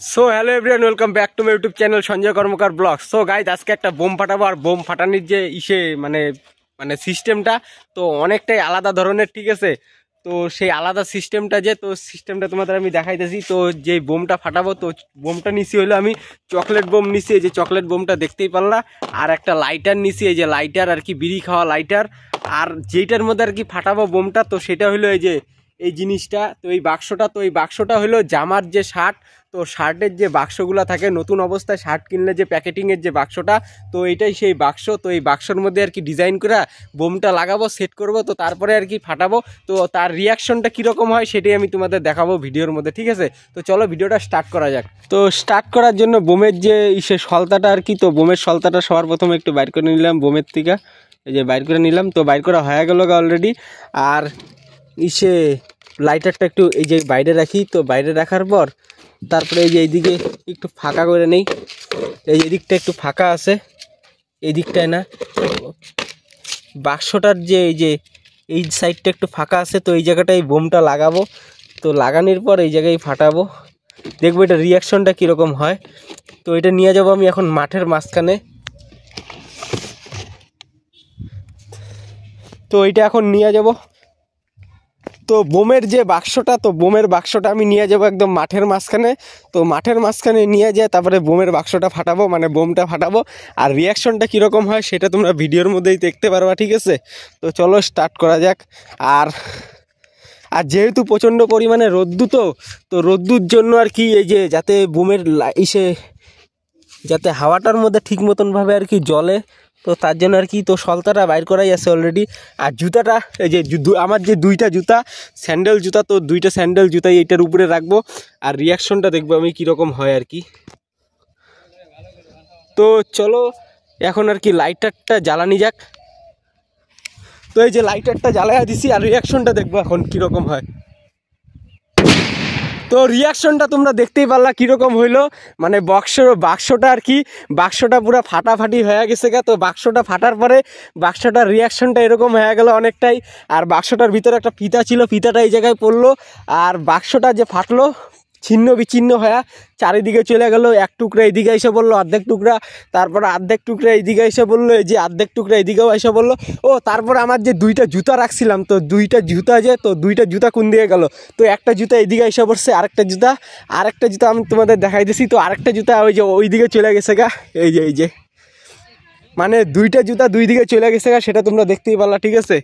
So hello everyone, welcome back to my YouTube channel Sanjay Karmakar blog. So guys, আজকে একটা bomb ফাটাবো। আর bomb ফাটানির যে মানে মানে সিস্টেমটা তো অনেকটাই আলাদা ধরনের, ঠিক আছে। তো সেই আলাদা সিস্টেমটা সিস্টেমটা তোমাদের আমি দেখাইতেছি। তো যে বোমটা ফাটাবো, তো বোমটা নিছি হইলো আমি চকলেট বোম নিছি, এই যে চকলেট বোমটা দেখতেই পারলা। আর একটা লাইটার নিছি, এই যে লাইটার আর কি, বিড়ি খাওয়া লাইটার। আর যেইটার মধ্যে আর কি ফাটাবো বোমটা, তো সেটা হইলো এই যে এই জিনিসটা। তো এই বাক্সটা হলো জামার যে শার্ট, তো শার্টের যে বাক্সগুলো থাকে নতুন অবস্থায় শার্ট কিনলে যে প্যাকেটিংয়ের যে বাক্সটা, তো এইটাই সেই বাক্স। তো এই বাক্সর মধ্যে আর কি ডিজাইন করে বোমটা লাগাবো, সেট করব, তো তারপরে আর কি ফাটাবো। তো তার রিয়াকশনটা কীরকম হয় সেটাই আমি তোমাদের দেখাবো ভিডিওর মধ্যে, ঠিক আছে। তো চলো ভিডিওটা স্টার্ট করা যাক। তো স্টার্ট করার জন্য বোমের যে সলতাটা আর কি, তো বোমের সলতাটা সবার প্রথমে একটু বাইর করে নিলাম বোমের থেকে, এই যে বাইর করে নিলাম। তো বাইর করা হয়ে গেল অলরেডি। আর লাইটারটা একটু এই যে বাইরে রাখি, তো বাইরে রাখার পর তারপরে এই যে এইদিকে একটু ফাঁকা করে নেই, এই দিকটা একটু ফাঁকা আছে, এই দিকটায় না, বাক্সটার যে এই সাইডটা একটু ফাঁকা আছে, তো এই জায়গাটায় বোমটা লাগাবো। তো লাগানোর পর এই জায়গায় ফাটাবো, দেখবো এটা রিয়াকশনটা কীরকম হয়। তো এটা নিয়ে যাব আমি এখন মাঠের মাঝখানে। তো এটা এখন নিয়ে যাব, তো বোমের যে বাক্সটা, তো বোমের বাক্সটা আমি নিয়ে যাব একদম মাঠের মাঝখানে। তো মাঠের মাঝখানে নিয়ে যায় তারপরে বোমের বাক্সটা ফাটাবো, মানে বোমটা ফাটাবো। আর রিয়াকশনটা কীরকম হয় সেটা তোমরা ভিডিওর মধ্যেই দেখতে পারবা, ঠিক আছে। তো চলো স্টার্ট করা যাক। আর যেহেতু প্রচণ্ড পরিমাণে রোদ্দু, তো রোদ্দুর জন্য আর কি এই যে যাতে বোমের যাতে হাওয়াটার মধ্যে ঠিক মতনভাবে আর কি জ্বলে, তো তার জন্য আর কি তো সলতাটা বাইর করাই আছে অলরেডি। আর জুতাটা এই যে আমার যে দুইটা জুতা স্যান্ডেল জুতা, তো দুইটা স্যান্ডেল জুতাই এইটার উপরে রাখবো। আর রিয়াকশনটা দেখবো আমি কীরকম হয় আর কি। তো চলো এখন আর কি লাইটারটা জ্বালানি যাক। তো এই যে লাইটারটা জ্বালাইয়া দিছি, আর রিয়াকশনটা দেখবো এখন কীরকম হয়। তো রিয়াকশনটা তোমরা দেখতেই পারলা কীরকম হইলো, মানে বাক্সটা আর কি, বাক্সটা পুরো ফাটাফাটি হয়ে গেছে গা। তো বাক্সটা ফাটার পরে বাক্সটার রিয়াকশনটা এরকম হয়ে গেল অনেকটাই। আর বাক্সটার ভিতরে একটা ফিতা ছিল, ফিতাটা এই জায়গায় পড়লো। আর বাক্সটা যে ফাটলো ছিন্ন বিচ্ছিন্ন হয়ে চারিদিকে চলে গেল। এক টুকরা এইদিকে এসে বললো, অর্ধেক টুকরা, তারপরে অর্ধেক টুকরা এইদিকে এসে বললো, এই যে অর্ধেক টুকরা এইদিকেও এসে বললো। ও তারপরে আমার যে দুইটা জুতা রাখছিলাম, তো দুইটা জুতা কোন দিকে গেল, তো একটা জুতা এইদিকে এসে পড়ছে, আরেকটা জুতা আমি তোমাদের দেখাই দিছি। তো আরেকটা জুতা ওই যে ওইদিকে চলে গেছে গা, এই যে মানে দুইটা জুতা দুই দিকে চলে গেছে গা, সেটা তোমরা দেখতেই পারলা, ঠিক আছে।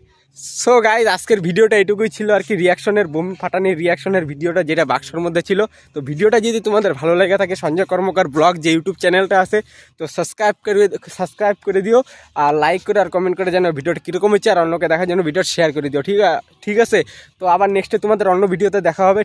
সো গাইজ, আজকের ভিডিওটা এটুকুই ছিল আর কি, রিয়াকশনের বোম ফাটানির রিয়াকশনের ভিডিওটা যেটা বাক্সর মধ্যে ছিল। তো ভিডিওটা যদি তোমাদের ভালো লেগে থাকে, সঞ্জয় কর্মকার ব্লগ যে ইউটিউব চ্যানেলটা আছে, তো সাবস্ক্রাইব করে দিও। আর লাইক করে আর কমেন্ট করে জানো ভিডিওটা কীরকম হচ্ছে, আর অন্যকে দেখার জন্য ভিডিও শেয়ার করে দিও, ঠিক আছে। তো আবার নেক্সটে তোমাদের অন্য ভিডিওতে দেখা হবে।